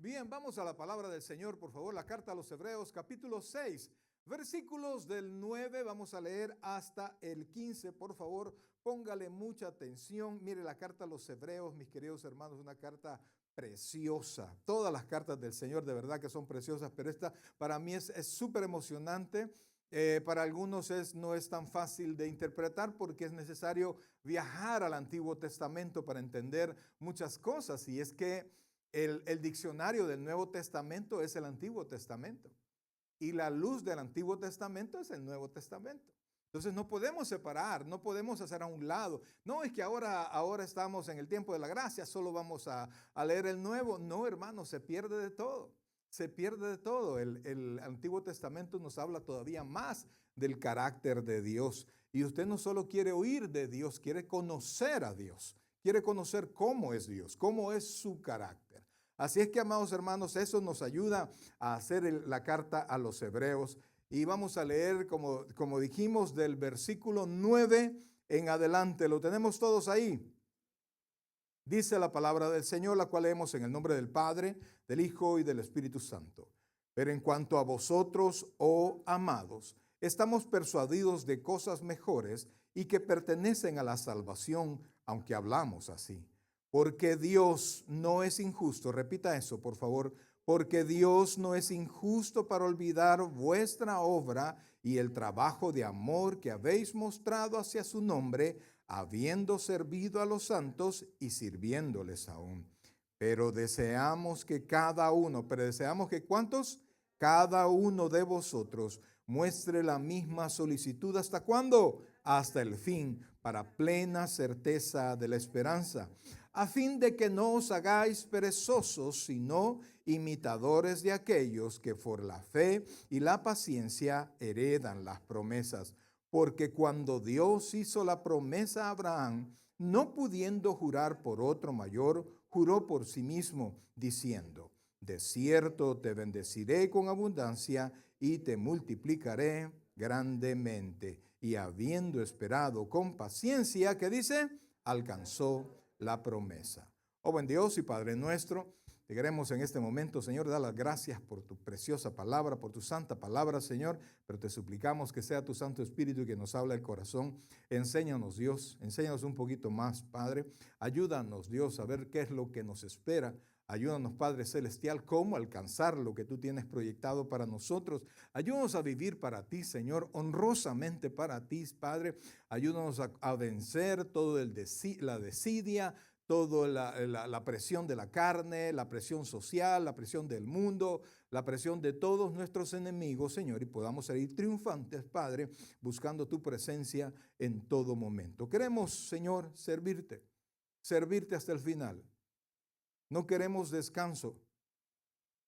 Bien, vamos a la palabra del Señor, por favor, la carta a los Hebreos, capítulo 6, versículos del 9, vamos a leer hasta el 15, por favor, póngale mucha atención. Mire la carta a los Hebreos, mis queridos hermanos, una carta preciosa. Todas las cartas del Señor de verdad que son preciosas, pero esta para mí es súper emocionante. Para algunos no es tan fácil de interpretar porque es necesario viajar al Antiguo Testamento para entender muchas cosas, y es que el diccionario del Nuevo Testamento es el Antiguo Testamento y la luz del Antiguo Testamento es el Nuevo Testamento. Entonces no podemos separar, no podemos hacer a un lado. No es que ahora estamos en el tiempo de la gracia, solo vamos a leer el Nuevo. No, hermano, se pierde de todo. Se pierde de todo. El Antiguo Testamento nos habla todavía más del carácter de Dios. Y usted no solo quiere oír de Dios, quiere conocer a Dios. Quiere conocer cómo es Dios, cómo es su carácter. Así es que, amados hermanos, eso nos ayuda a hacer la carta a los Hebreos. Y vamos a leer, como dijimos, del versículo 9 en adelante. ¿Lo tenemos todos ahí? Dice la palabra del Señor, la cual leemos en el nombre del Padre, del Hijo y del Espíritu Santo. Pero en cuanto a vosotros, oh amados, estamos persuadidos de cosas mejores y que pertenecen a la salvación, aunque hablamos así. Porque Dios no es injusto, repita eso por favor, porque Dios no es injusto para olvidar vuestra obra y el trabajo de amor que habéis mostrado hacia su nombre, habiendo servido a los santos y sirviéndoles aún. Pero deseamos que ¿cuántos? Cada uno de vosotros muestre la misma solicitud. ¿Hasta cuándo? Hasta el fin, para plena certeza de la esperanza, a fin de que no os hagáis perezosos, sino imitadores de aquellos que por la fe y la paciencia heredan las promesas. Porque cuando Dios hizo la promesa a Abraham, no pudiendo jurar por otro mayor, juró por sí mismo, diciendo: de cierto te bendeciré con abundancia y te multiplicaré grandemente. Y habiendo esperado con paciencia, ¿qué dice? Alcanzó la promesa. Oh buen Dios y Padre nuestro, te queremos en este momento, Señor, dar las gracias por tu preciosa palabra, por tu santa palabra, Señor, pero te suplicamos que sea tu Santo Espíritu que nos habla el corazón. Enséñanos, Dios, enséñanos un poquito más, Padre. Ayúdanos, Dios, a ver qué es lo que nos espera. Ayúdanos, Padre Celestial, cómo alcanzar lo que tú tienes proyectado para nosotros. Ayúdanos a vivir para ti, Señor, honrosamente para ti, Padre. Ayúdanos a vencer todo la desidia, toda la presión de la carne, la presión social, la presión del mundo, la presión de todos nuestros enemigos, Señor, y podamos salir triunfantes, Padre, buscando tu presencia en todo momento. Queremos, Señor, servirte hasta el final. No queremos descanso.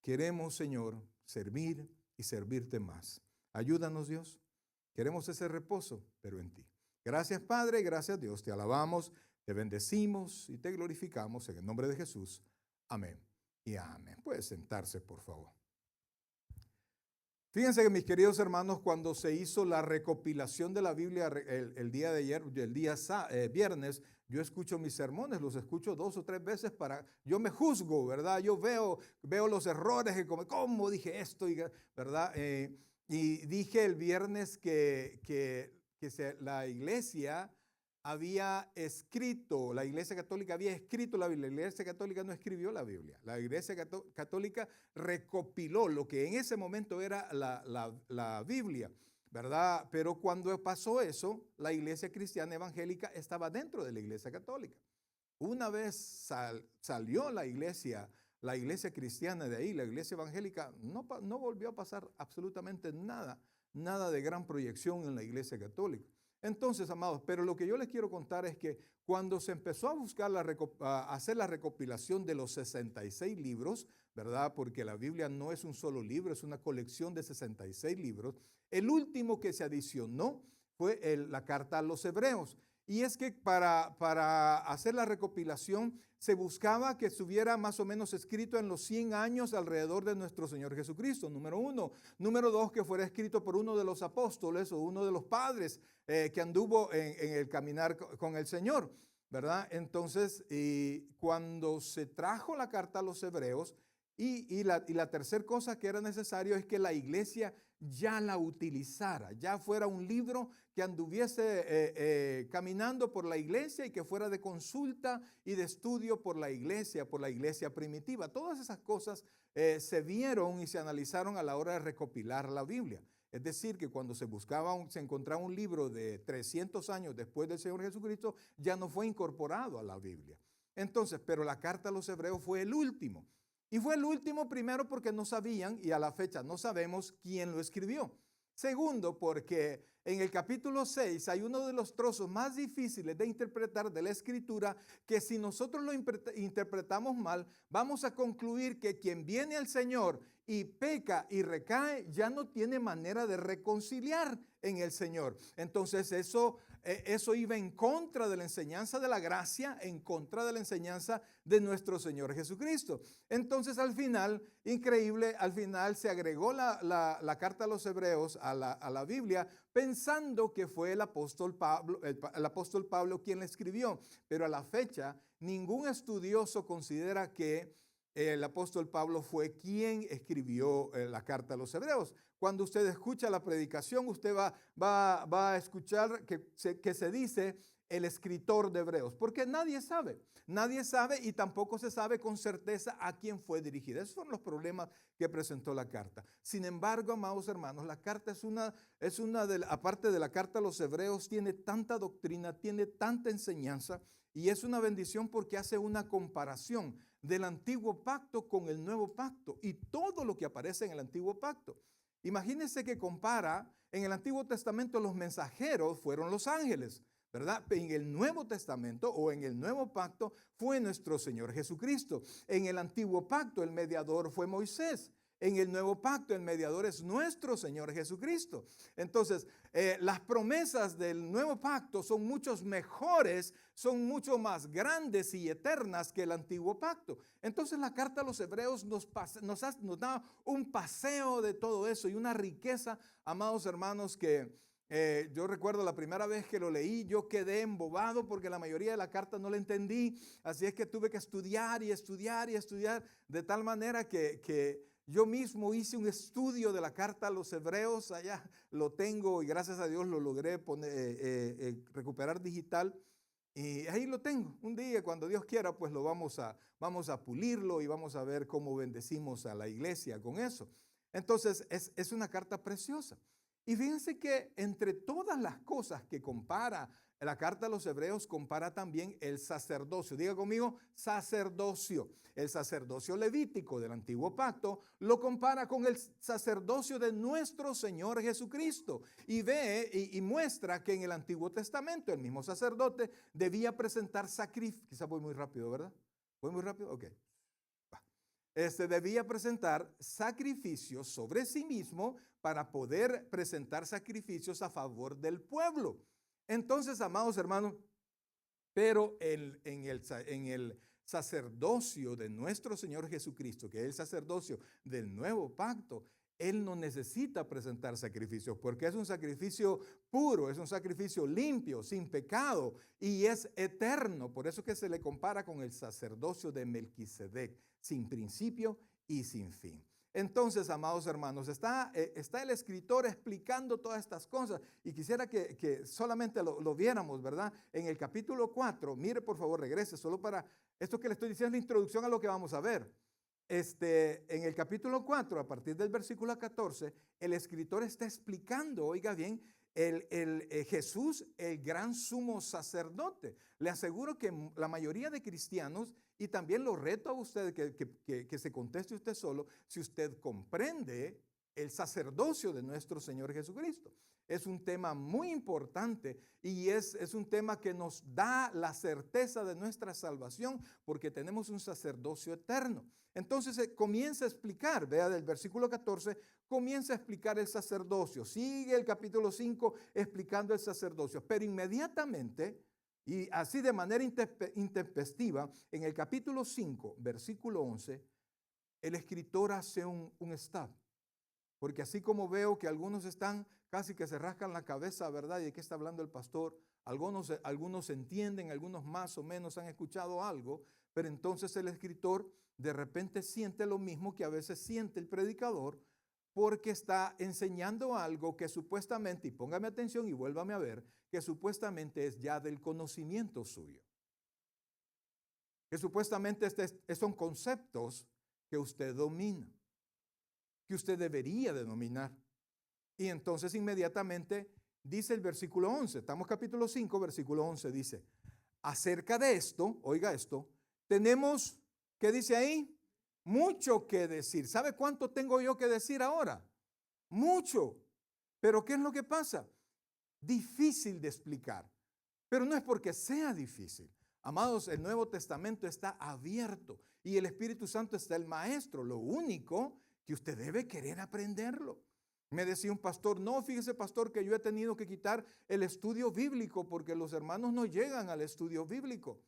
Queremos, Señor, servir y servirte más. Ayúdanos, Dios. Queremos ese reposo, pero en ti. Gracias, Padre. Gracias, Dios. Te alabamos, te bendecimos y te glorificamos en el nombre de Jesús. Amén y amén. Puede sentarse, por favor. Fíjense que, mis queridos hermanos, cuando se hizo la recopilación de la Biblia el día de ayer, viernes, yo escucho mis sermones, los escucho 2 o 3 veces yo me juzgo, ¿verdad? Yo veo los errores, y ¿cómo dije esto? ¿Verdad? Y dije el viernes la iglesia la Iglesia Católica había escrito la Biblia. La Iglesia Católica no escribió la Biblia. La Iglesia Católica recopiló lo que en ese momento era la Biblia, ¿verdad? Pero cuando pasó eso, la Iglesia Cristiana Evangélica estaba dentro de la Iglesia Católica. Una vez salió la iglesia cristiana de ahí, la Iglesia Evangélica, no volvió a pasar absolutamente nada de gran proyección en la Iglesia Católica. Entonces, amados, pero lo que yo les quiero contar es que cuando se empezó a buscar a hacer la recopilación de los 66 libros, ¿verdad? Porque la Biblia no es un solo libro, es una colección de 66 libros. El último que se adicionó fue la carta a los Hebreos. Y es que para hacer la recopilación se buscaba que estuviera más o menos escrito en los 100 años alrededor de nuestro Señor Jesucristo, número 1. Número 2, que fuera escrito por uno de los apóstoles o uno de los padres que anduvo en el caminar con el Señor, ¿verdad? Entonces, cuando se trajo la carta a los Hebreos, Y la tercera cosa que era necesario es que la iglesia ya la utilizara, ya fuera un libro que anduviese caminando por la iglesia y que fuera de consulta y de estudio por la iglesia primitiva. Todas esas cosas se vieron y se analizaron a la hora de recopilar la Biblia. Es decir, que cuando se encontraba un libro de 300 años después del Señor Jesucristo, ya no fue incorporado a la Biblia. Entonces, pero la carta a los hebreos fue el último. Y fue el último primero porque no sabían y a la fecha no sabemos quién lo escribió. Segundo, porque en el capítulo 6 hay uno de los trozos más difíciles de interpretar de la escritura que si nosotros lo interpretamos mal, vamos a concluir que quien viene al Señor y peca y recae ya no tiene manera de reconciliar en el Señor. Entonces eso iba en contra de la enseñanza de la gracia, en contra de la enseñanza de nuestro Señor Jesucristo. Entonces al final, increíble, al final se agregó la carta a los hebreos a la Biblia pensando que fue el apóstol Pablo quien la escribió. Pero a la fecha ningún estudioso considera que el apóstol Pablo fue quien escribió la carta a los hebreos. Cuando usted escucha la predicación, usted va a escuchar que se dice el escritor de Hebreos, porque nadie sabe y tampoco se sabe con certeza a quién fue dirigida. Esos son los problemas que presentó la carta. Sin embargo, amados hermanos, la carta aparte de la carta a los hebreos, tiene tanta doctrina, tiene tanta enseñanza y es una bendición porque hace una comparación del antiguo pacto con el nuevo pacto y todo lo que aparece en el antiguo pacto. Imagínense que compara, en el Antiguo Testamento los mensajeros fueron los ángeles, ¿verdad? En el Nuevo Testamento o en el Nuevo Pacto fue nuestro Señor Jesucristo. En el Antiguo Pacto el mediador fue Moisés. En el Nuevo Pacto el mediador es nuestro Señor Jesucristo. Entonces, las promesas del Nuevo Pacto son muchos mejores, son mucho más grandes y eternas que el Antiguo Pacto. Entonces, la carta a los hebreos nos da un paseo de todo eso y una riqueza, amados hermanos, que yo recuerdo la primera vez que lo leí, yo quedé embobado porque la mayoría de la carta no la entendí. Así es que tuve que estudiar y estudiar y estudiar de tal manera que yo mismo hice un estudio de la carta a los hebreos, allá lo tengo y gracias a Dios lo logré recuperar digital y ahí lo tengo. Un día cuando Dios quiera pues vamos a pulirlo y vamos a ver cómo bendecimos a la iglesia con eso. Entonces es una carta preciosa. Y fíjense que entre todas las cosas que compara la carta a los hebreos, compara también el sacerdocio. Diga conmigo, sacerdocio. El sacerdocio levítico del antiguo pacto lo compara con el sacerdocio de nuestro Señor Jesucristo. Y ve y muestra que en el Antiguo Testamento el mismo sacerdote debía presentar sacrificios. Quizá voy muy rápido, ¿verdad? ¿Voy muy rápido? Ok. Debía presentar sacrificios sobre sí mismo para poder presentar sacrificios a favor del pueblo. Entonces, amados hermanos, pero en el sacerdocio de nuestro Señor Jesucristo, que es el sacerdocio del nuevo pacto, Él no necesita presentar sacrificios porque es un sacrificio puro, es un sacrificio limpio, sin pecado y es eterno. Por eso que se le compara con el sacerdocio de Melquisedec, sin principio y sin fin. Entonces, amados hermanos, está el escritor explicando todas estas cosas y quisiera que solamente lo viéramos, ¿verdad? En el capítulo 4, mire por favor, regrese, solo para esto que le estoy diciendo, la introducción a lo que vamos a ver. En el capítulo 4, a partir del versículo 14, el escritor está explicando, oiga bien, Jesús, el gran sumo sacerdote. Le aseguro que la mayoría de cristianos, y también lo reto a usted que se conteste usted solo, si usted comprende el sacerdocio de nuestro Señor Jesucristo. Es un tema muy importante y es un tema que nos da la certeza de nuestra salvación porque tenemos un sacerdocio eterno. Entonces comienza a explicar, vea del versículo 14, comienza a explicar el sacerdocio. Sigue el capítulo 5 explicando el sacerdocio, pero inmediatamente y así de manera intempestiva, en el capítulo 5, versículo 11, el escritor hace un stop. Porque así como veo que algunos están casi que se rascan la cabeza, ¿verdad? ¿Y de qué está hablando el pastor? Algunos entienden, algunos más o menos han escuchado algo, pero entonces el escritor de repente siente lo mismo que a veces siente el predicador, porque está enseñando algo que supuestamente, y póngame atención y vuélvame a ver, que supuestamente es ya del conocimiento suyo. Que supuestamente son conceptos que usted domina, que usted debería de dominar. Y entonces inmediatamente dice el versículo 11, estamos capítulo 5, versículo 11, dice, acerca de esto, oiga esto, tenemos, ¿qué dice ahí? Mucho que decir. ¿Sabe cuánto tengo yo que decir ahora? Mucho. Pero ¿qué es lo que pasa? Difícil de explicar. Pero no es porque sea difícil. Amados, el Nuevo Testamento está abierto y el Espíritu Santo está el maestro. Lo único que usted debe querer aprenderlo. Me decía un pastor, no, fíjese pastor que yo he tenido que quitar el estudio bíblico porque los hermanos no llegan al estudio bíblico.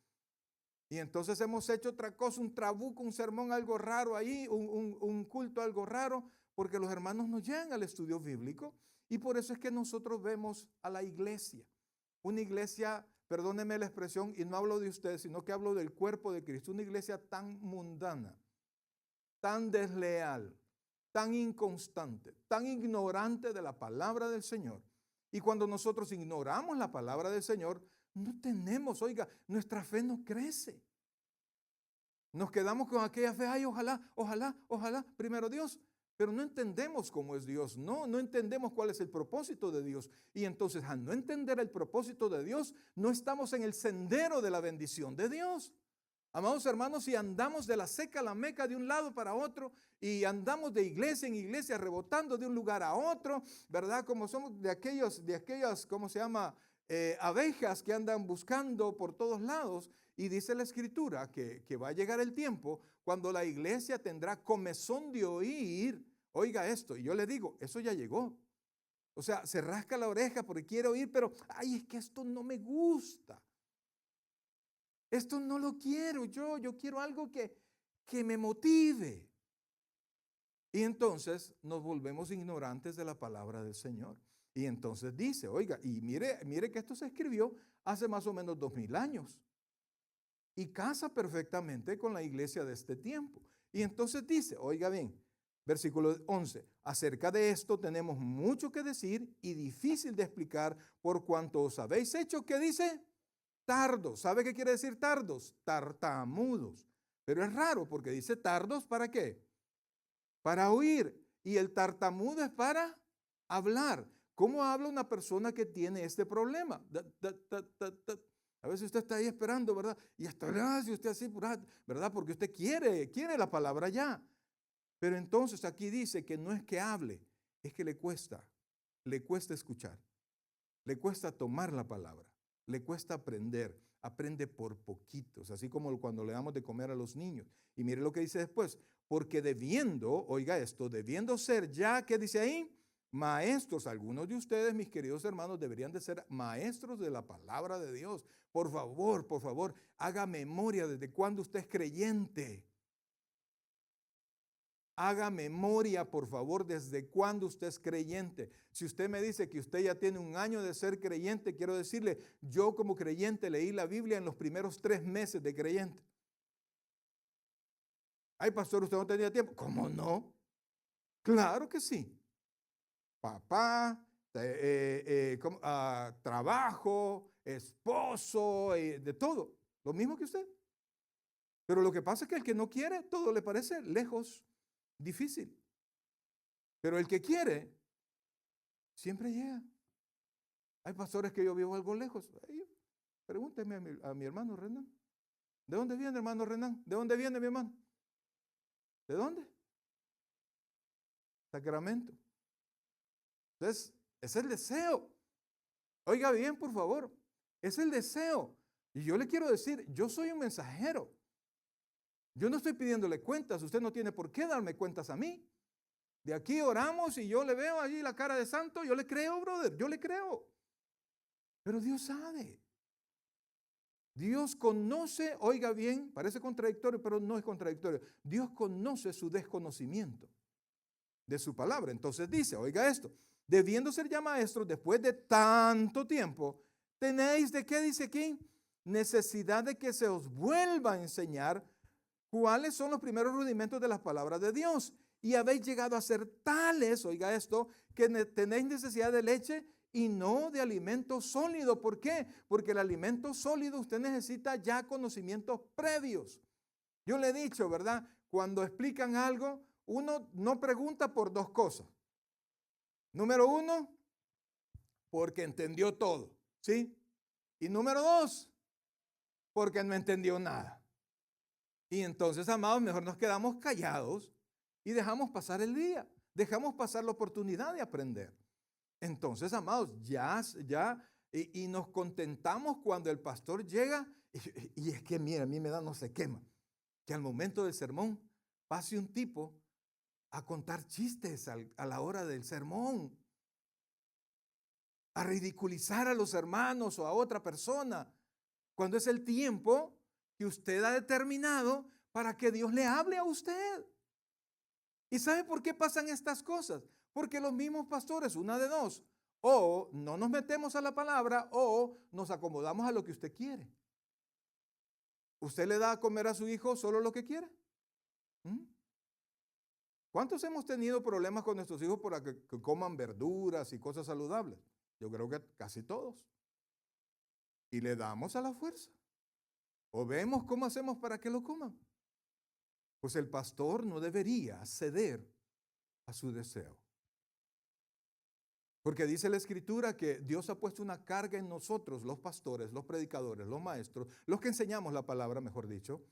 Y entonces hemos hecho otra cosa, un trabuco, un sermón algo raro ahí, un culto algo raro, porque los hermanos no llegan al estudio bíblico. Y por eso es que nosotros vemos a la iglesia, una iglesia, perdónenme la expresión, y no hablo de ustedes, sino que hablo del cuerpo de Cristo, una iglesia tan mundana, tan desleal, tan inconstante, tan ignorante de la palabra del Señor. Y cuando nosotros ignoramos la palabra del Señor, no tenemos, oiga, nuestra fe no crece. Nos quedamos con aquella fe, ay, ojalá, ojalá, ojalá, primero Dios. Pero no entendemos cómo es Dios, no entendemos cuál es el propósito de Dios. Y entonces, al no entender el propósito de Dios, no estamos en el sendero de la bendición de Dios. Amados hermanos, si andamos de la seca a la meca de un lado para otro y andamos de iglesia en iglesia rebotando de un lugar a otro, ¿verdad? Como somos de aquellas, ¿cómo se llama? Abejas que andan buscando por todos lados. Y dice la Escritura que va a llegar el tiempo cuando la iglesia tendrá comezón de oír. Oiga esto, y yo le digo, eso ya llegó. O sea, se rasca la oreja porque quiere oír, pero, ay, es que esto no me gusta. Esto no lo quiero yo quiero algo que me motive. Y entonces nos volvemos ignorantes de la palabra del Señor. Y entonces dice, oiga, y mire que esto se escribió hace más o menos 2000 años. Y casa perfectamente con la iglesia de este tiempo. Y entonces dice, oiga bien, versículo 11, acerca de esto tenemos mucho que decir y difícil de explicar por cuanto os habéis hecho, ¿qué dice? Tardos. ¿Sabe qué quiere decir tardos? Tartamudos. Pero es raro porque dice tardos, ¿para qué? Para oír. Y el tartamudo es para hablar. ¿Cómo habla una persona que tiene este problema? A veces usted está ahí esperando, ¿verdad? Y hasta gracias, usted así, ¿verdad? Porque usted quiere la palabra ya. Pero entonces aquí dice que no es que hable, es que le cuesta escuchar, le cuesta tomar la palabra, le cuesta aprende por poquitos, así como cuando le damos de comer a los niños. Y mire lo que dice después, porque oiga esto, debiendo ser ya, ¿qué dice ahí? Maestros, algunos de ustedes, mis queridos hermanos, deberían de ser maestros de la palabra de Dios. Por favor, haga memoria desde cuando usted es creyente. Haga memoria, por favor, desde cuando usted es creyente. Si usted me dice que usted ya tiene un año de ser creyente, quiero decirle, yo como creyente leí la Biblia en los primeros 3 meses de creyente. Ay, pastor, ¿usted no tenía tiempo? ¿Cómo no? Claro que sí. Papá, trabajo, esposo, de todo. Lo mismo que usted. Pero lo que pasa es que el que no quiere, todo le parece lejos, difícil. Pero el que quiere, siempre llega. Hay pastores que yo vivo algo lejos. Pregúnteme a mi hermano Renan. ¿De dónde viene, hermano Renan? ¿De dónde viene mi hermano? ¿De dónde? Sacramento. Entonces, es el deseo. Oiga bien, por favor. Es el deseo. Y yo le quiero decir, yo soy un mensajero. Yo no estoy pidiéndole cuentas. Usted no tiene por qué darme cuentas a mí. De aquí oramos y yo le veo allí la cara de santo. Yo le creo, brother. Yo le creo. Pero Dios sabe. Dios conoce, oiga bien, parece contradictorio, pero no es contradictorio. Dios conoce su desconocimiento de su palabra. Entonces dice, oiga esto, debiendo ser ya maestros después de tanto tiempo, tenéis de qué dice aquí, necesidad de que se os vuelva a enseñar cuáles son los primeros rudimentos de las palabras de Dios. Y habéis llegado a ser tales, oiga esto, que tenéis necesidad de leche y no de alimento sólido. ¿Por qué? Porque el alimento sólido usted necesita ya conocimientos previos. Yo le he dicho, ¿verdad? Cuando explican algo, uno no pregunta por dos cosas. Número uno, porque entendió todo, ¿sí? Y número dos, porque no entendió nada. Y entonces, amados, mejor nos quedamos callados y dejamos pasar el día. Dejamos pasar la oportunidad de aprender. Entonces, amados, y nos contentamos cuando el pastor llega. Y es que, mira, a mí me da no se quema. Que al momento del sermón pase un tipo a contar chistes a la hora del sermón, a ridiculizar a los hermanos o a otra persona, cuando es el tiempo que usted ha determinado para que Dios le hable a usted. ¿Y sabe por qué pasan estas cosas? Porque los mismos pastores, una de dos, o no nos metemos a la palabra o nos acomodamos a lo que usted quiere. ¿Usted le da a comer a su hijo solo lo que quiere? ¿Cuántos hemos tenido problemas con nuestros hijos para que coman verduras y cosas saludables? Yo creo que casi todos. Y le damos a la fuerza. O vemos cómo hacemos para que lo coman. Pues el pastor no debería ceder a su deseo. Porque dice la Escritura que Dios ha puesto una carga en nosotros, los pastores, los predicadores, los maestros, los que enseñamos la palabra, mejor dicho,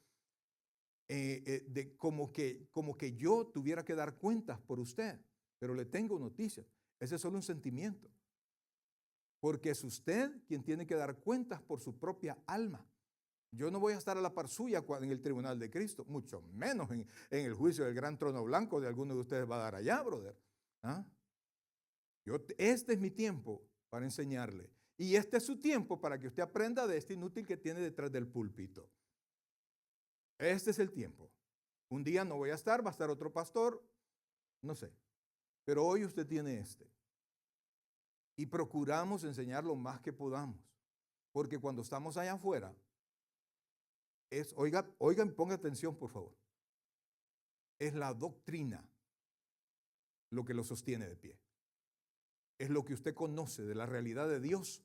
de como que yo tuviera que dar cuentas por usted. Pero le tengo noticias. Ese es solo un sentimiento. Porque es usted quien tiene que dar cuentas por su propia alma. Yo no voy a estar a la par suya en el tribunal de Cristo, mucho menos en el juicio del gran trono blanco de alguno de ustedes va a dar allá, brother. ¿Ah? Este es mi tiempo para enseñarle. Y este es su tiempo para que usted aprenda de este inútil que tiene detrás del púlpito. Este es el tiempo. Un día no voy a estar, va a estar otro pastor, no sé. Pero hoy usted tiene este. Y procuramos enseñar lo más que podamos. Porque cuando estamos allá afuera, oigan, ponga atención, por favor. Es la doctrina lo que lo sostiene de pie. Es lo que usted conoce de la realidad de Dios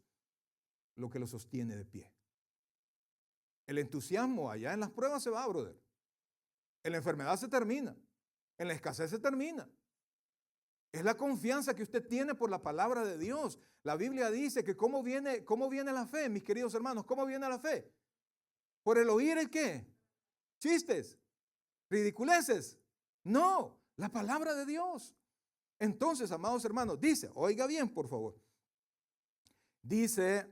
lo que lo sostiene de pie. El entusiasmo allá en las pruebas se va, brother. En la enfermedad se termina. En la escasez se termina. Es la confianza que usted tiene por la palabra de Dios. La Biblia dice que cómo viene la fe, mis queridos hermanos. ¿Cómo viene la fe? ¿Por el oír el qué? ¿Chistes? ¿Ridiculeces? No, la palabra de Dios. Entonces, amados hermanos, dice, oiga bien, por favor. Dice,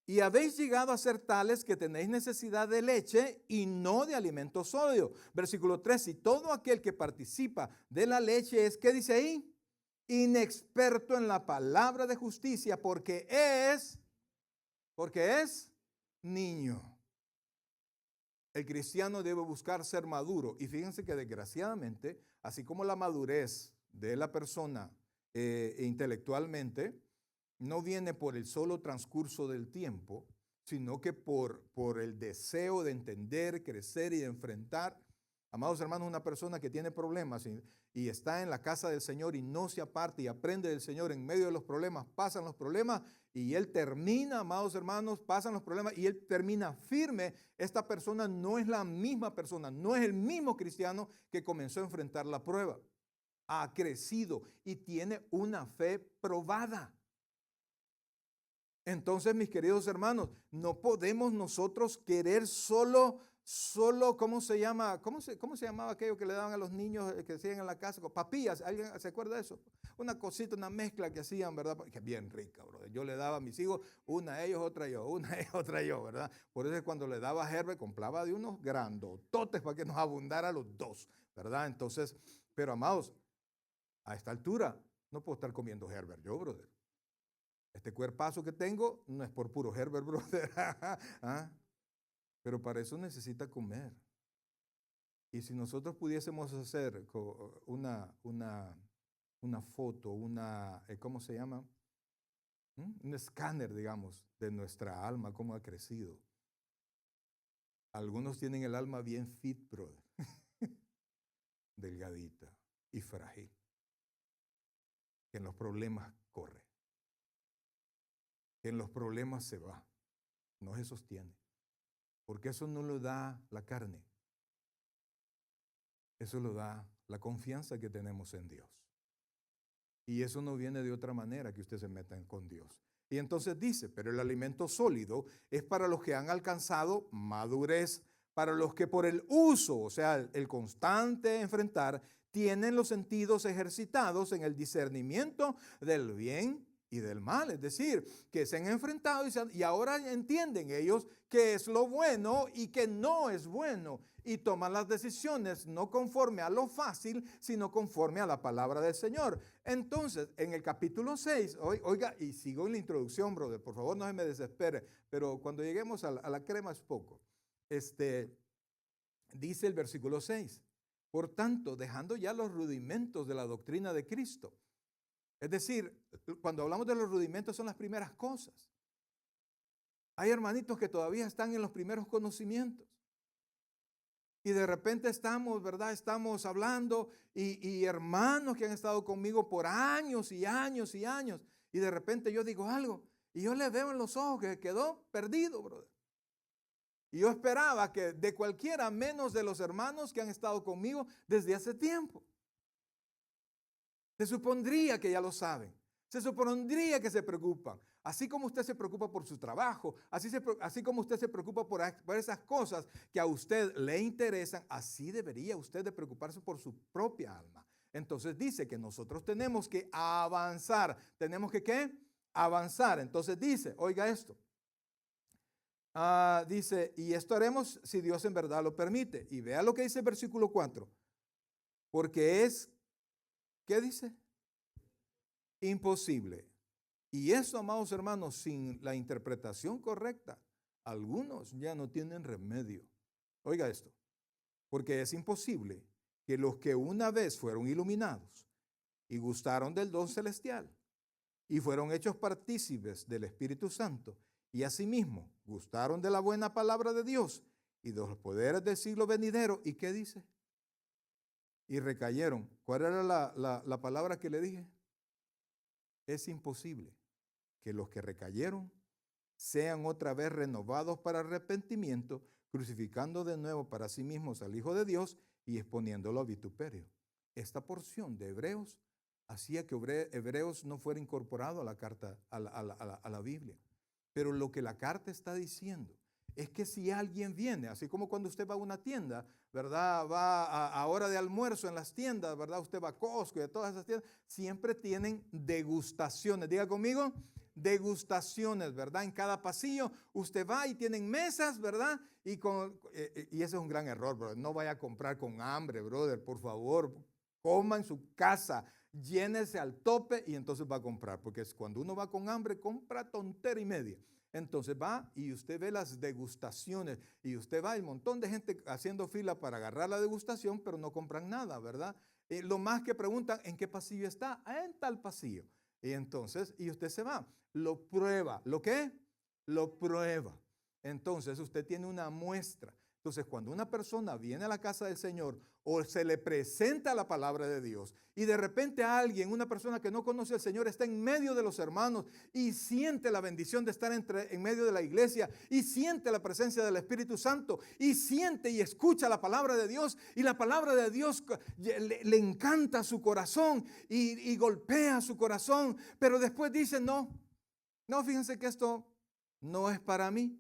y habéis llegado a ser tales que tenéis necesidad de leche y no de alimento sólido. Versículo 3, y todo aquel que participa de la leche es, ¿qué dice ahí? Inexperto en la palabra de justicia, porque es niño. El cristiano debe buscar ser maduro. Y fíjense que desgraciadamente, así como la madurez de la persona intelectualmente no viene por el solo transcurso del tiempo, sino que por el deseo de entender, crecer y de enfrentar. Amados hermanos, una persona que tiene problemas y está en la casa del Señor y no se aparta y aprende del Señor en medio de los problemas, pasan los problemas y él termina, amados hermanos, pasan los problemas y él termina firme. Esta persona no es la misma persona, no es el mismo cristiano que comenzó a enfrentar la prueba. Ha crecido y tiene una fe probada. Entonces, mis queridos hermanos, no podemos nosotros querer solo, ¿cómo se llama? ¿Cómo se llamaba aquello que le daban a los niños que hacían en la casa? Papillas, ¿alguien se acuerda de eso? Una cosita, una mezcla que hacían, ¿verdad? Que bien rica, bro. Yo le daba a mis hijos, una a ellos, otra yo, una a ellos, otra yo, ¿verdad? Por eso cuando le daba a Herbert, compraba de unos grandototes para que nos abundara los dos, ¿verdad? Entonces, pero amados, a esta altura no puedo estar comiendo Herbert yo, brother. Este cuerpazo que tengo no es por puro Herbert, brother. ¿Ah? Pero para eso necesita comer. Y si nosotros pudiésemos hacer una foto, ¿cómo se llama? Un escáner, digamos, de nuestra alma, cómo ha crecido. Algunos tienen el alma bien fit, brother. Delgadita y frágil. Que en los problemas corre. Que en los problemas se va. No se sostiene. Porque eso no lo da la carne. Eso lo da la confianza que tenemos en Dios. Y eso no viene de otra manera que usted se meta con Dios. Y entonces dice, pero el alimento sólido es para los que han alcanzado madurez, para los que por el uso, o sea, el constante enfrentar, tienen los sentidos ejercitados en el discernimiento del bien y del mal. Es decir, que se han enfrentado y ahora entienden ellos qué es lo bueno y qué no es bueno. Y toman las decisiones no conforme a lo fácil, sino conforme a la palabra del Señor. Entonces, en el capítulo 6, oiga, y sigo en la introducción, brother, por favor no se me desespere, pero cuando lleguemos a la crema es poco. Dice el versículo 6, por tanto, dejando ya los rudimentos de la doctrina de Cristo. Es decir, cuando hablamos de los rudimentos son las primeras cosas. Hay hermanitos que todavía están en los primeros conocimientos. Y de repente estamos, ¿verdad? Estamos hablando y hermanos que han estado conmigo por años y años y años. Y de repente yo digo algo y yo le veo en los ojos que quedó perdido, brother. Y yo esperaba que de cualquiera menos de los hermanos que han estado conmigo desde hace tiempo. Se supondría que ya lo saben. Se supondría que se preocupan. Así como usted se preocupa por su trabajo, así como usted se preocupa por esas cosas que a usted le interesan, así debería usted de preocuparse por su propia alma. Entonces dice que nosotros tenemos que avanzar. ¿Tenemos que qué? Avanzar. Entonces dice, oiga esto. Dice, y esto haremos si Dios en verdad lo permite. Y vea lo que dice el versículo 4. Porque es, ¿qué dice? Imposible. Y eso, amados hermanos, sin la interpretación correcta, algunos ya no tienen remedio. Oiga esto, porque es imposible que los que una vez fueron iluminados y gustaron del don celestial y fueron hechos partícipes del Espíritu Santo y asimismo gustaron de la buena palabra de Dios y de los poderes del siglo venidero, ¿y qué dice? Y recayeron. ¿Cuál era la palabra que le dije? Es imposible que los que recayeron sean otra vez renovados para arrepentimiento, crucificando de nuevo para sí mismos al Hijo de Dios y exponiéndolo a vituperio. Esta porción de Hebreos hacía que Hebreos no fuera incorporado a la carta, a la Biblia. Pero lo que la carta está diciendo es que si alguien viene, así como cuando usted va a una tienda, ¿verdad? Va a hora de almuerzo en las tiendas, ¿verdad? Usted va a Costco y a todas esas tiendas, siempre tienen degustaciones. Diga conmigo, degustaciones, ¿verdad? En cada pasillo usted va y tienen mesas, ¿verdad? Y ese es un gran error, brother. No vaya a comprar con hambre, brother, por favor. Coma en su casa, llénese al tope y entonces va a comprar. Porque cuando uno va con hambre, compra tontera y media. Entonces va y usted ve las degustaciones y usted va, hay un montón de gente haciendo fila para agarrar la degustación, pero no compran nada, ¿verdad? Lo más que preguntan, ¿en qué pasillo está? En tal pasillo. Y entonces, y usted se va, lo prueba. ¿Lo qué? Lo prueba. Entonces usted tiene una muestra. Entonces, cuando una persona viene a la casa del Señor o se le presenta la palabra de Dios y de repente alguien, una persona que no conoce al Señor, está en medio de los hermanos y siente la bendición de estar en medio de la iglesia y siente la presencia del Espíritu Santo y siente y escucha la palabra de Dios y la palabra de Dios le encanta su corazón y golpea su corazón, pero después dice, no, fíjense que esto no es para mí.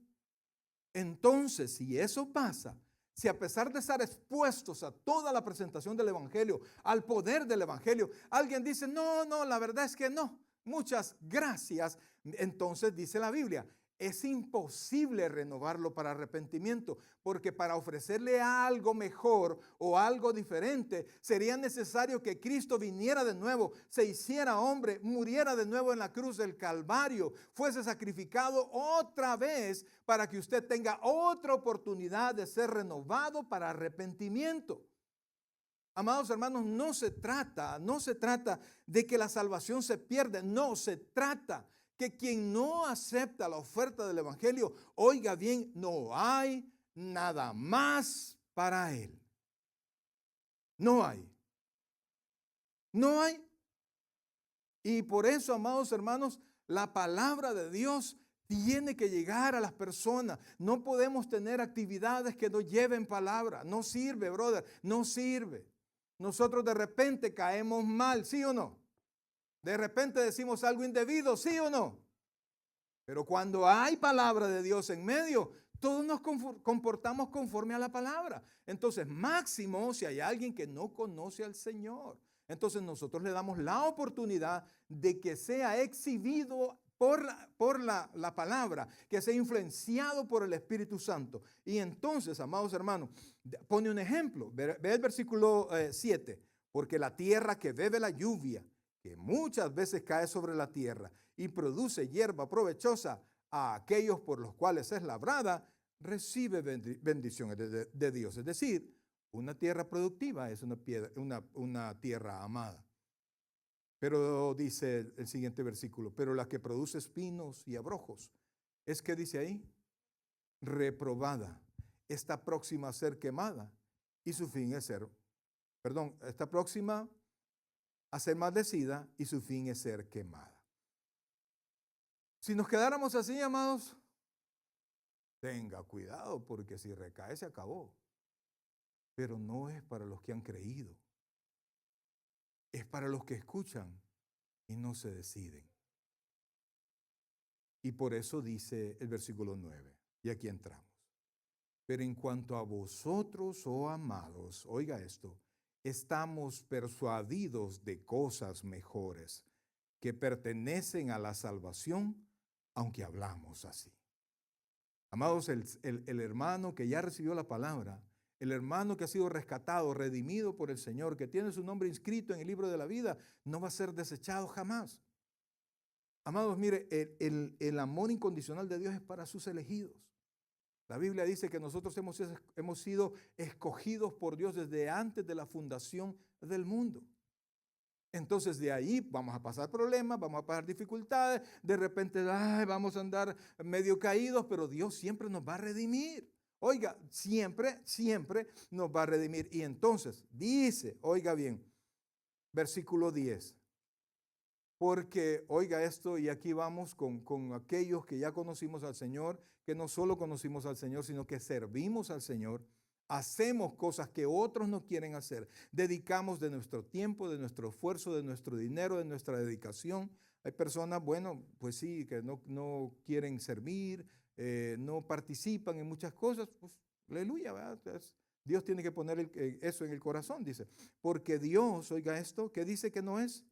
Entonces, si eso pasa, si a pesar de estar expuestos a toda la presentación del Evangelio, al poder del Evangelio, alguien dice, no, la verdad es que no, muchas gracias, entonces dice la Biblia, es imposible renovarlo para arrepentimiento, porque para ofrecerle algo mejor o algo diferente, sería necesario que Cristo viniera de nuevo, se hiciera hombre, muriera de nuevo en la cruz del Calvario, fuese sacrificado otra vez para que usted tenga otra oportunidad de ser renovado para arrepentimiento. Amados hermanos, no se trata de que la salvación se pierda, no se trata que quien no acepta la oferta del Evangelio, oiga bien, no hay nada más para Él. No hay. No hay. Y por eso, amados hermanos, la palabra de Dios tiene que llegar a las personas. No podemos tener actividades que no lleven palabra. No sirve, brother, no sirve. Nosotros de repente caemos mal, ¿sí o no? De repente decimos algo indebido, ¿sí o no? Pero cuando hay palabra de Dios en medio, todos nos comportamos conforme a la palabra. Entonces, máximo si hay alguien que no conoce al Señor. Entonces nosotros le damos la oportunidad de que sea exhibido por la palabra, que sea influenciado por el Espíritu Santo. Y entonces, amados hermanos, pone un ejemplo. Ve el versículo 7. Porque la tierra que bebe la lluvia, que muchas veces cae sobre la tierra y produce hierba provechosa a aquellos por los cuales es labrada, recibe bendiciones de Dios. Es decir, una tierra productiva es una tierra amada. Pero dice el siguiente versículo, pero la que produce espinos y abrojos, es que dice ahí, reprobada, está próxima a ser quemada y su fin es está próxima a ser maldecida y su fin es ser quemada. Si nos quedáramos así, amados, tenga cuidado porque si recae se acabó. Pero no es para los que han creído. Es para los que escuchan y no se deciden. Y por eso dice el versículo 9, y aquí entramos. Pero en cuanto a vosotros, oh amados, oiga esto, estamos persuadidos de cosas mejores que pertenecen a la salvación, aunque hablamos así. Amados, el hermano que ya recibió la palabra, el hermano que ha sido rescatado, redimido por el Señor, que tiene su nombre inscrito en el libro de la vida, no va a ser desechado jamás. Amados, mire, el amor incondicional de Dios es para sus elegidos. La Biblia dice que nosotros hemos sido escogidos por Dios desde antes de la fundación del mundo. Entonces de ahí vamos a pasar problemas, vamos a pasar dificultades, de repente vamos a andar medio caídos, pero Dios siempre nos va a redimir. Oiga, siempre nos va a redimir. Y entonces dice, oiga bien, versículo 10. Porque, oiga esto, y aquí vamos con aquellos que ya conocimos al Señor, que no solo conocimos al Señor, sino que servimos al Señor, hacemos cosas que otros no quieren hacer, dedicamos de nuestro tiempo, de nuestro esfuerzo, de nuestro dinero, de nuestra dedicación. Hay personas, bueno, pues sí, que no quieren servir, no participan en muchas cosas, pues aleluya, ¿verdad? Dios tiene que poner eso en el corazón, dice. Porque Dios, oiga esto, ¿qué dice que no es?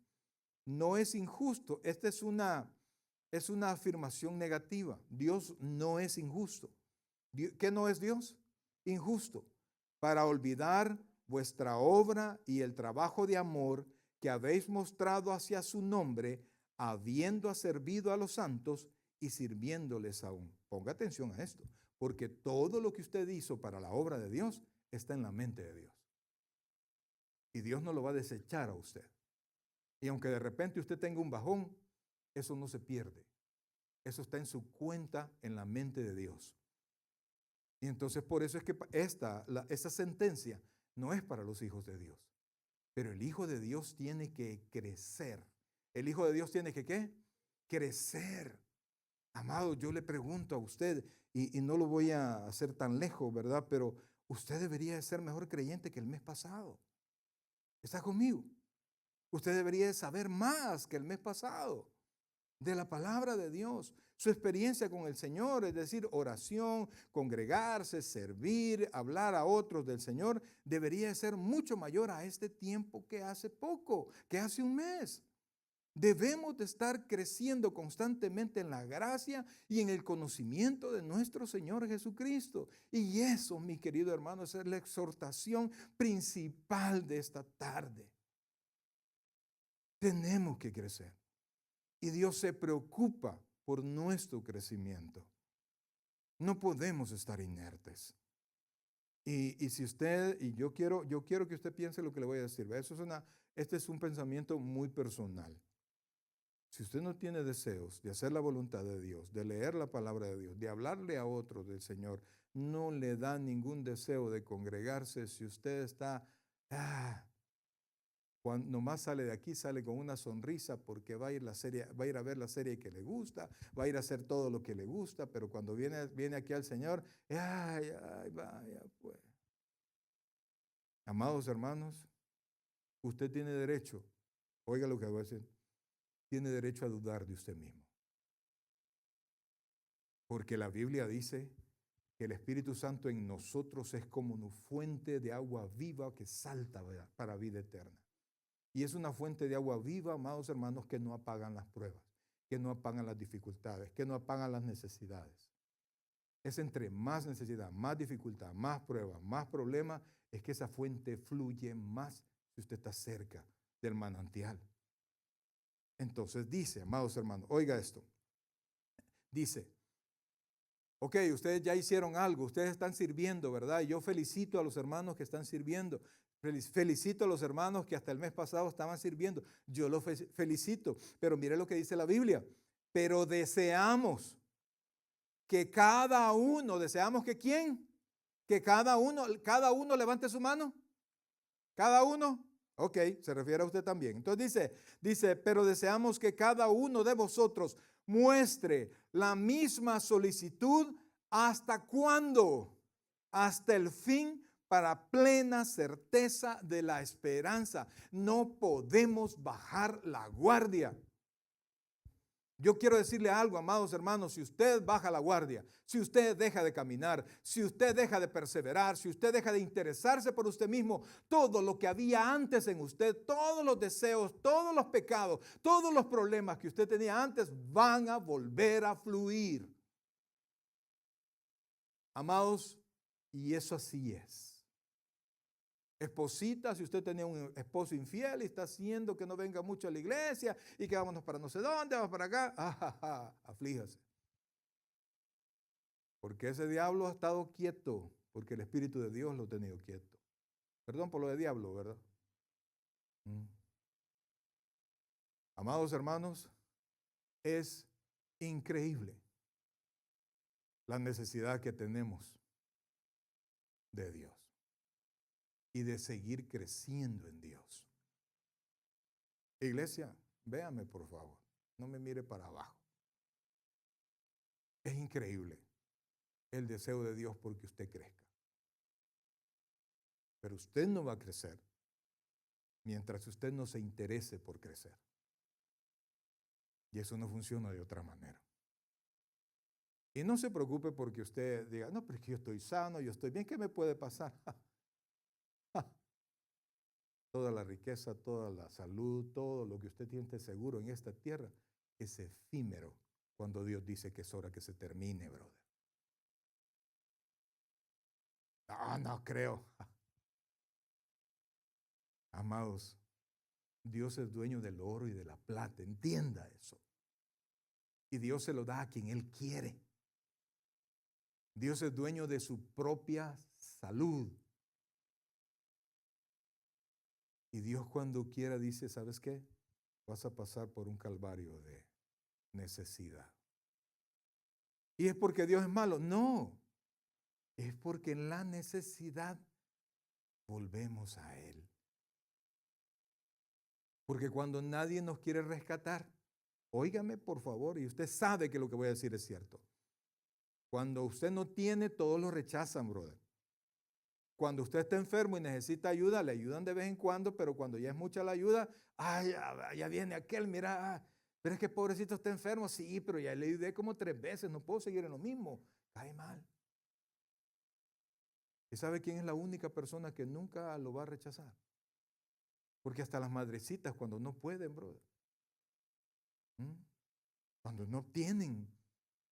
No es injusto. Esta es una afirmación negativa. Dios no es injusto. ¿Qué no es Dios? Injusto. Para olvidar vuestra obra y el trabajo de amor que habéis mostrado hacia su nombre, habiendo servido a los santos y sirviéndoles aún. Ponga atención a esto, porque todo lo que usted hizo para la obra de Dios está en la mente de Dios. Y Dios no lo va a desechar a usted. Y aunque de repente usted tenga un bajón, eso no se pierde. Eso está en su cuenta en la mente de Dios. Y entonces por eso es que esta sentencia no es para los hijos de Dios. Pero el Hijo de Dios tiene que crecer. El Hijo de Dios tiene que ¿qué? Crecer. Amado, yo le pregunto a usted, y no lo voy a hacer tan lejos, ¿verdad? Pero usted debería ser mejor creyente que el mes pasado. ¿Está conmigo? Usted debería saber más que el mes pasado de la palabra de Dios, su experiencia con el Señor, es decir, oración, congregarse, servir, hablar a otros del Señor, debería ser mucho mayor a este tiempo que hace poco, que hace un mes. Debemos de estar creciendo constantemente en la gracia y en el conocimiento de nuestro Señor Jesucristo. Y eso, mi querido hermano, es la exhortación principal de esta tarde. Tenemos que crecer. Y Dios se preocupa por nuestro crecimiento. No podemos estar inertes. Y si usted, y yo quiero que usted piense lo que le voy a decir. Este es un pensamiento muy personal. Si usted no tiene deseos de hacer la voluntad de Dios, de leer la palabra de Dios, de hablarle a otros del Señor, no le da ningún deseo de congregarse, si usted está, cuando nomás sale de aquí, sale con una sonrisa porque va a ir a ver la serie que le gusta, va a ir a hacer todo lo que le gusta, pero cuando viene aquí al Señor, vaya pues. Amados hermanos, usted tiene derecho, oiga lo que voy a decir, tiene derecho a dudar de usted mismo. Porque la Biblia dice que el Espíritu Santo en nosotros es como una fuente de agua viva que salta para vida eterna. Y es una fuente de agua viva, amados hermanos, que no apagan las pruebas, que no apagan las dificultades, que no apagan las necesidades. Es entre más necesidad, más dificultad, más prueba, más problema, es que esa fuente fluye más si usted está cerca del manantial. Entonces dice, amados hermanos, oiga esto, dice, ok, ustedes ya hicieron algo, ustedes están sirviendo, ¿verdad? Y yo felicito a los hermanos que están sirviendo. Felicito a los hermanos que hasta el mes pasado estaban sirviendo. Yo los felicito. Pero mire lo que dice la Biblia. Pero deseamos que cada uno, deseamos que ¿quién? Que cada uno levante su mano. Cada uno. Ok, se refiere a usted también. Entonces dice, pero deseamos que cada uno de vosotros muestre la misma solicitud. ¿Hasta cuándo? Hasta el fin, para plena certeza de la esperanza. No podemos bajar la guardia. Yo quiero decirle algo, amados hermanos, si usted baja la guardia, si usted deja de caminar, si usted deja de perseverar, si usted deja de interesarse por usted mismo, todo lo que había antes en usted, todos los deseos, todos los pecados, todos los problemas que usted tenía antes van a volver a fluir. Amados, y eso así es. Esposita, si usted tenía un esposo infiel y está haciendo que no venga mucho a la iglesia y que vámonos para no sé dónde, vamos para acá, aflíjase. Porque ese diablo ha estado quieto, porque el Espíritu de Dios lo ha tenido quieto. Perdón por lo de diablo, ¿verdad? Amados hermanos, es increíble la necesidad que tenemos de Dios y de seguir creciendo en Dios. Iglesia, véame por favor, no me mire para abajo. Es increíble el deseo de Dios porque usted crezca. Pero usted no va a crecer mientras usted no se interese por crecer. Y eso no funciona de otra manera. Y no se preocupe porque usted diga, no, pero es que yo estoy sano, yo estoy bien, ¿qué me puede pasar? Toda la riqueza, toda la salud, todo lo que usted tiene seguro en esta tierra es efímero cuando Dios dice que es hora que se termine, brother. No creo. Amados, Dios es dueño del oro y de la plata, entienda eso. Y Dios se lo da a quien Él quiere. Dios es dueño de su propia salud. Y Dios cuando quiera dice, ¿sabes qué? Vas a pasar por un calvario de necesidad. ¿Y es porque Dios es malo? No. Es porque en la necesidad volvemos a Él. Porque cuando nadie nos quiere rescatar, óigame por favor, y usted sabe que lo que voy a decir es cierto. Cuando usted no tiene, todos lo rechazan, brother. Cuando usted está enfermo y necesita ayuda, le ayudan de vez en cuando, pero cuando ya es mucha la ayuda, ya viene aquel, mira, pero es que pobrecito está enfermo, sí, pero ya le ayudé como 3 veces, no puedo seguir en lo mismo, cae mal. ¿Y sabe quién es la única persona que nunca lo va a rechazar? Porque hasta las madrecitas cuando no pueden, brother, cuando no tienen,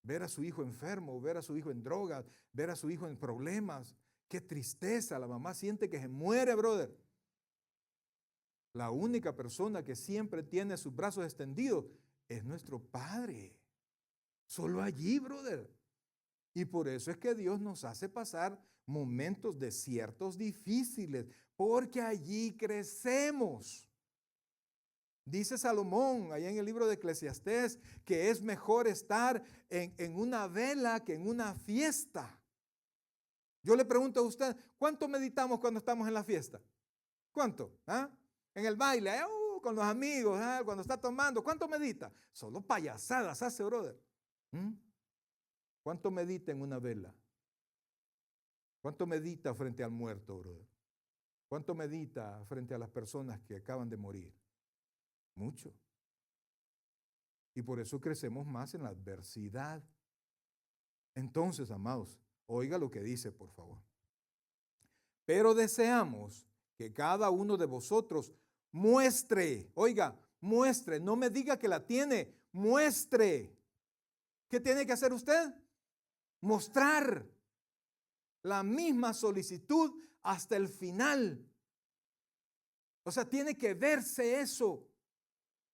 ver a su hijo enfermo, ver a su hijo en drogas, ver a su hijo en problemas, qué tristeza, la mamá siente que se muere, brother. La única persona que siempre tiene sus brazos extendidos es nuestro Padre. Solo allí, brother. Y por eso es que Dios nos hace pasar momentos desiertos difíciles, porque allí crecemos. Dice Salomón, allá en el libro de Eclesiastés, que es mejor estar en una vela que en una fiesta. Yo le pregunto a usted, ¿cuánto meditamos cuando estamos en la fiesta? ¿Cuánto? ¿Ah? En el baile, con los amigos, cuando está tomando, ¿cuánto medita? Solo payasadas hace, brother. ¿Mm? ¿Cuánto medita en una vela? ¿Cuánto medita frente al muerto, brother? ¿Cuánto medita frente a las personas que acaban de morir? Mucho. Y por eso crecemos más en la adversidad. Entonces, amados, oiga lo que dice, por favor. Pero deseamos que cada uno de vosotros muestre, oiga, muestre, no me diga que la tiene, muestre. ¿Qué tiene que hacer usted? Mostrar la misma solicitud hasta el final. O sea, tiene que verse eso.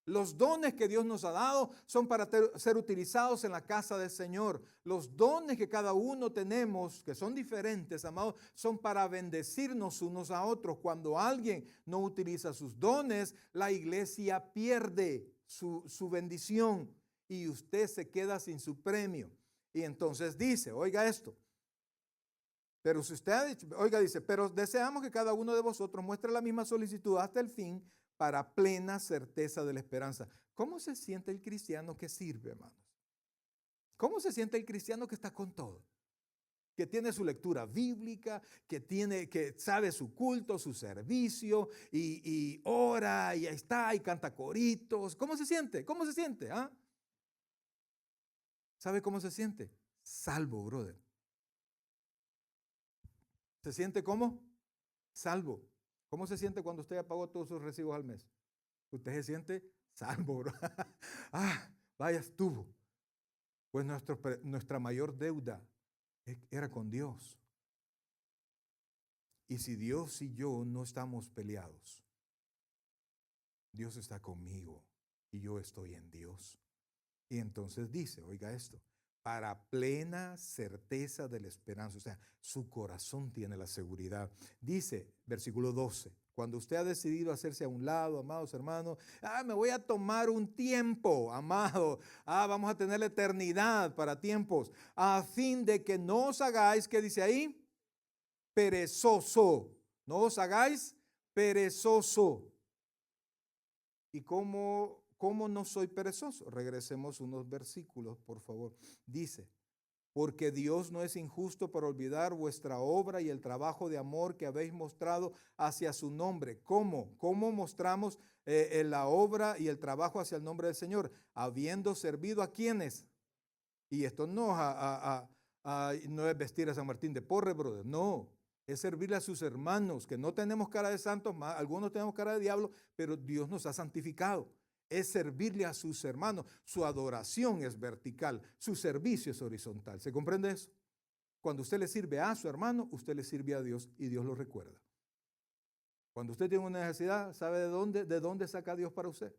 Los dones que Dios nos ha dado son para ser utilizados en la casa del Señor. Los dones que cada uno tenemos, que son diferentes, amados, son para bendecirnos unos a otros. Cuando alguien no utiliza sus dones, la iglesia pierde su bendición y usted se queda sin su premio. Y entonces dice, oiga esto. Pero si usted, oiga, dice, pero deseamos que cada uno de vosotros muestre la misma solicitud hasta el fin, para plena certeza de la esperanza. ¿Cómo se siente el cristiano que sirve, hermanos? ¿Cómo se siente el cristiano que está con todo? Que tiene su lectura bíblica, que sabe su culto, su servicio, y ora, y ahí está, y canta coritos. ¿Cómo se siente? ¿Cómo se siente? ¿Ah? ¿Sabe cómo se siente? Salvo, brother. ¿Se siente cómo? Salvo. ¿Cómo se siente cuando usted ya pagó todos sus recibos al mes? Usted se siente salvo, bro. Vaya estuvo. Pues nuestra mayor deuda era con Dios. Y si Dios y yo no estamos peleados, Dios está conmigo y yo estoy en Dios. Y entonces dice, oiga esto, para plena certeza de la esperanza. O sea, su corazón tiene la seguridad. Dice, versículo 12, cuando usted ha decidido hacerse a un lado, amados hermanos, me voy a tomar un tiempo, amado, vamos a tener la eternidad para tiempos, a fin de que no os hagáis, ¿qué dice ahí? Perezoso. No os hagáis perezoso. ¿Y cómo no soy perezoso? Regresemos unos versículos, por favor. Dice, porque Dios no es injusto para olvidar vuestra obra y el trabajo de amor que habéis mostrado hacia su nombre. ¿Cómo? ¿Cómo mostramos la obra y el trabajo hacia el nombre del Señor? Habiendo servido a quienes. Y esto no, no es vestir a San Martín de Porres, brother. No, es servirle a sus hermanos, que no tenemos cara de santos, algunos tenemos cara de diablo, pero Dios nos ha santificado. Es servirle a sus hermanos. Su adoración es vertical, su servicio es horizontal. ¿Se comprende eso? Cuando usted le sirve a su hermano, usted le sirve a Dios y Dios lo recuerda. Cuando usted tiene una necesidad, ¿sabe de dónde saca Dios para usted?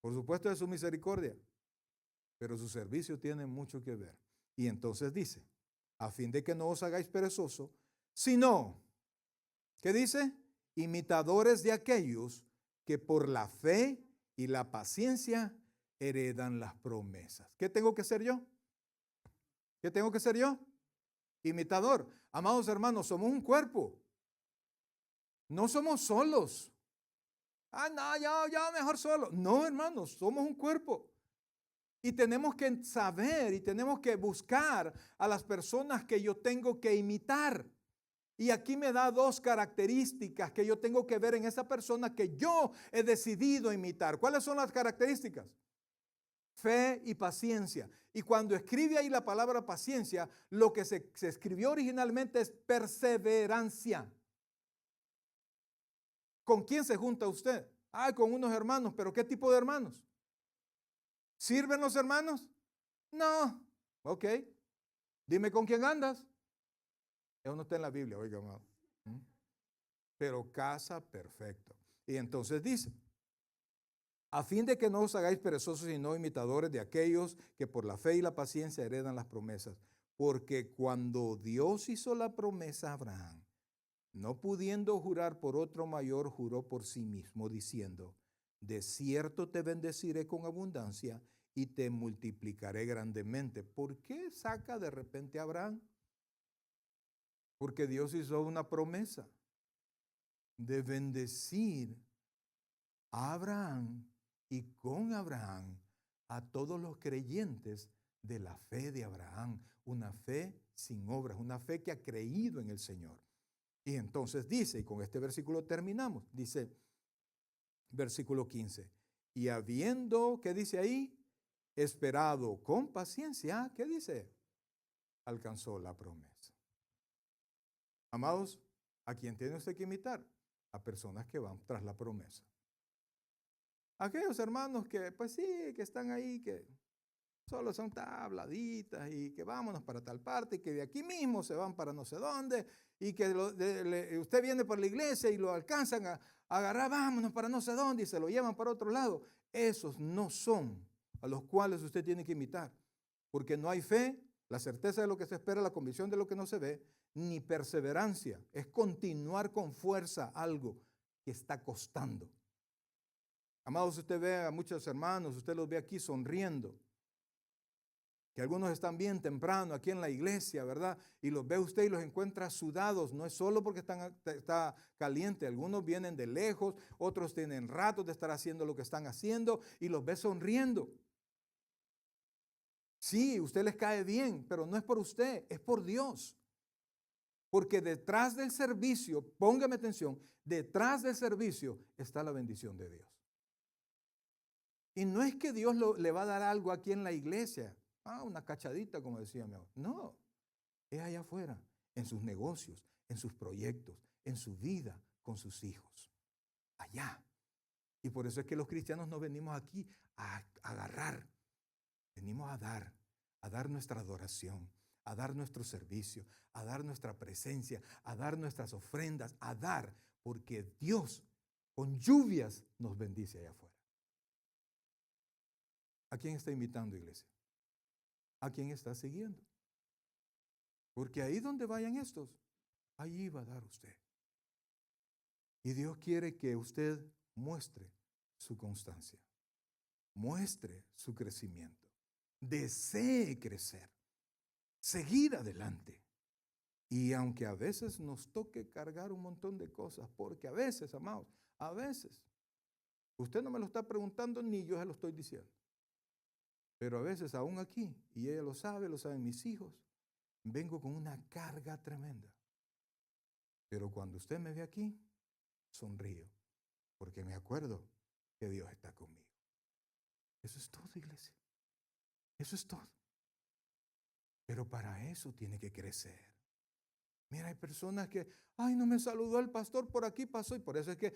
Por supuesto de su misericordia, pero su servicio tiene mucho que ver. Y entonces dice, a fin de que no os hagáis perezosos, sino, ¿qué dice? Imitadores de aquellos que por la fe y la paciencia heredan las promesas. ¿Qué tengo que ser yo? ¿Qué tengo que ser yo? Imitador. Amados hermanos, somos un cuerpo. No somos solos. No, yo mejor solo. No, hermanos, somos un cuerpo. Y tenemos que saber y tenemos que buscar a las personas que yo tengo que imitar. Y aquí me da dos características que yo tengo que ver en esa persona que yo he decidido imitar. ¿Cuáles son las características? Fe y paciencia. Y cuando escribe ahí la palabra paciencia, lo que se escribió originalmente es perseverancia. ¿Con quién se junta usted? Con unos hermanos, pero ¿qué tipo de hermanos? ¿Sirven los hermanos? No. Ok. Dime con quién andas. Eso no está en la Biblia, oiga, amado. Pero casa perfecto. Y entonces dice, a fin de que no os hagáis perezosos sino imitadores de aquellos que por la fe y la paciencia heredan las promesas. Porque cuando Dios hizo la promesa a Abraham, no pudiendo jurar por otro mayor, juró por sí mismo, diciendo, de cierto te bendeciré con abundancia y te multiplicaré grandemente. ¿Por qué saca de repente a Abraham? Porque Dios hizo una promesa de bendecir a Abraham y con Abraham a todos los creyentes de la fe de Abraham, una fe sin obras, una fe que ha creído en el Señor. Y entonces dice, y con este versículo terminamos, dice, versículo 15, y habiendo, ¿qué dice ahí? Esperado con paciencia, ¿qué dice? Alcanzó la promesa. Amados, ¿a quién tiene usted que imitar? A personas que van tras la promesa. Aquellos hermanos que, pues sí, que están ahí, que solo son tabladitas y que vámonos para tal parte y que de aquí mismo se van para no sé dónde y que usted viene por la iglesia y lo alcanzan a agarrar, vámonos para no sé dónde y se lo llevan para otro lado. Esos no son a los cuales usted tiene que imitar, porque no hay fe, la certeza de lo que se espera, la convicción de lo que no se ve, ni perseverancia. Es continuar con fuerza algo que está costando. Amados, usted ve a muchos hermanos, usted los ve aquí sonriendo, que algunos están bien temprano aquí en la iglesia, ¿verdad? Y los ve usted y los encuentra sudados. No es solo porque está caliente. Algunos vienen de lejos, otros tienen ratos de estar haciendo lo que están haciendo y los ve sonriendo. Sí, usted les cae bien, pero no es por usted, es por Dios. Porque detrás del servicio, póngame atención, detrás del servicio está la bendición de Dios. Y no es que Dios le va a dar algo aquí en la iglesia. Una cachadita, como decía mi abuelo. No, es allá afuera, en sus negocios, en sus proyectos, en su vida con sus hijos. Allá. Y por eso es que los cristianos no venimos aquí a agarrar. Venimos a dar nuestra adoración, a dar nuestro servicio, a dar nuestra presencia, a dar nuestras ofrendas, a dar, porque Dios con lluvias nos bendice allá afuera. ¿A quién está invitando, iglesia? ¿A quién está siguiendo? Porque ahí donde vayan estos, allí va a dar usted. Y Dios quiere que usted muestre su constancia, muestre su crecimiento, desee crecer, seguir adelante. Y aunque a veces nos toque cargar un montón de cosas, porque a veces, amados, a veces, usted no me lo está preguntando ni yo se lo estoy diciendo. Pero a veces aún aquí, y ella lo saben mis hijos, vengo con una carga tremenda. Pero cuando usted me ve aquí, sonrío, porque me acuerdo que Dios está conmigo. Eso es todo, iglesia. Eso es todo. Pero para eso tiene que crecer. Mira, hay personas que, no me saludó el pastor, por aquí pasó. Y por eso es que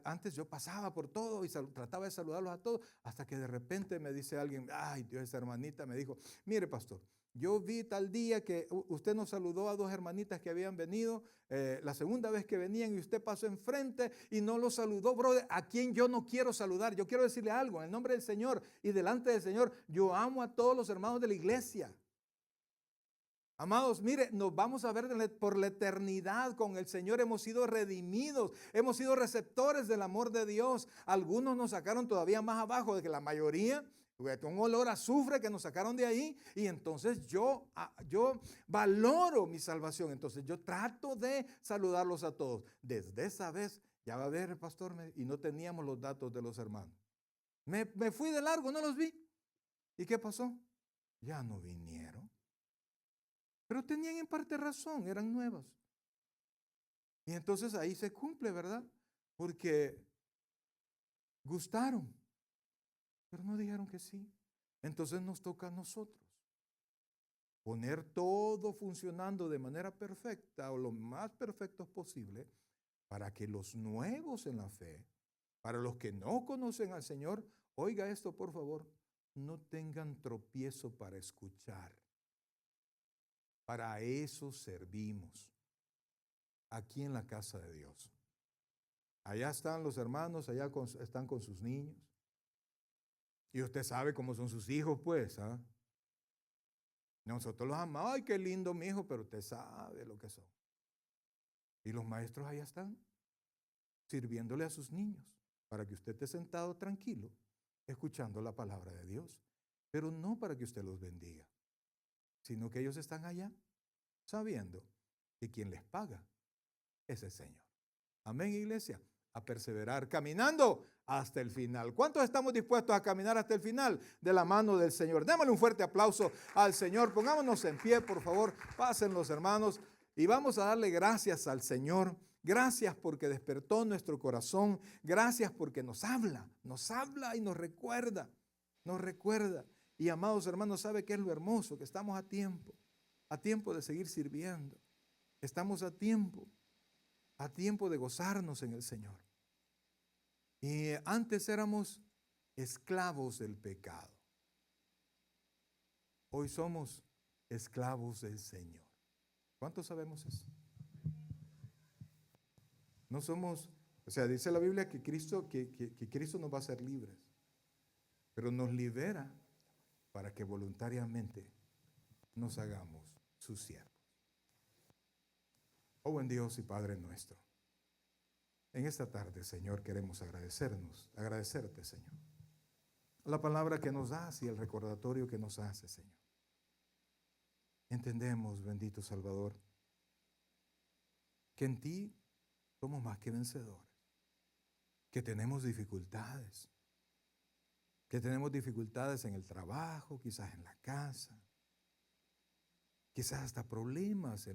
antes yo pasaba por todo y trataba de saludarlos a todos, hasta que de repente me dice alguien, Dios, esa hermanita me dijo, mire pastor, yo vi tal día que usted nos saludó a dos hermanitas que habían venido, la segunda vez que venían y usted pasó enfrente y no los saludó, brother, a quien yo no quiero saludar. Yo quiero decirle algo, en el nombre del Señor y delante del Señor, yo amo a todos los hermanos de la iglesia. Amados, mire, nos vamos a ver por la eternidad con el Señor. Hemos sido redimidos, hemos sido receptores del amor de Dios. Algunos nos sacaron todavía más abajo de que la mayoría, un olor a azufre que nos sacaron de ahí. Y entonces yo valoro mi salvación. Entonces yo trato de saludarlos a todos. Desde esa vez, ya va a ver, pastor, y no teníamos los datos de los hermanos. Me fui de largo, no los vi. ¿Y qué pasó? Ya no vinieron. Pero tenían en parte razón, eran nuevas. Y entonces ahí se cumple, ¿verdad? Porque gustaron, pero no dijeron que sí. Entonces nos toca a nosotros poner todo funcionando de manera perfecta o lo más perfecto posible para que los nuevos en la fe, para los que no conocen al Señor, oiga esto por favor, no tengan tropiezo para escuchar. Para eso servimos aquí en la casa de Dios. Allá están los hermanos, allá están con sus niños. Y usted sabe cómo son sus hijos, pues. Nosotros los amamos. Ay, qué lindo mi hijo, pero usted sabe lo que son. Y los maestros allá están, sirviéndole a sus niños, para que usted esté sentado tranquilo, escuchando la palabra de Dios. Pero no para que usted los bendiga, sino que ellos están allá, sabiendo que quien les paga es el Señor. Amén, iglesia. A perseverar caminando hasta el final. ¿Cuántos estamos dispuestos a caminar hasta el final de la mano del Señor? Démosle un fuerte aplauso al Señor. Pongámonos en pie, por favor. Pasen los hermanos y vamos a darle gracias al Señor. Gracias porque despertó nuestro corazón. Gracias porque nos habla y nos recuerda. Nos recuerda. Y amados hermanos, ¿sabe qué es lo hermoso? Que estamos a tiempo de seguir sirviendo. Estamos a tiempo de gozarnos en el Señor. Y antes éramos esclavos del pecado. Hoy somos esclavos del Señor. ¿Cuántos sabemos eso? No somos, dice la Biblia que Cristo nos va a hacer libres, pero nos libera para que voluntariamente nos hagamos sus siervos. Oh buen Dios y Padre nuestro, en esta tarde, Señor, queremos agradecerte, Señor, la palabra que nos das y el recordatorio que nos hace, Señor. Entendemos, bendito Salvador, que en ti somos más que vencedores, que tenemos dificultades en el trabajo, quizás en la casa, quizás hasta problemas en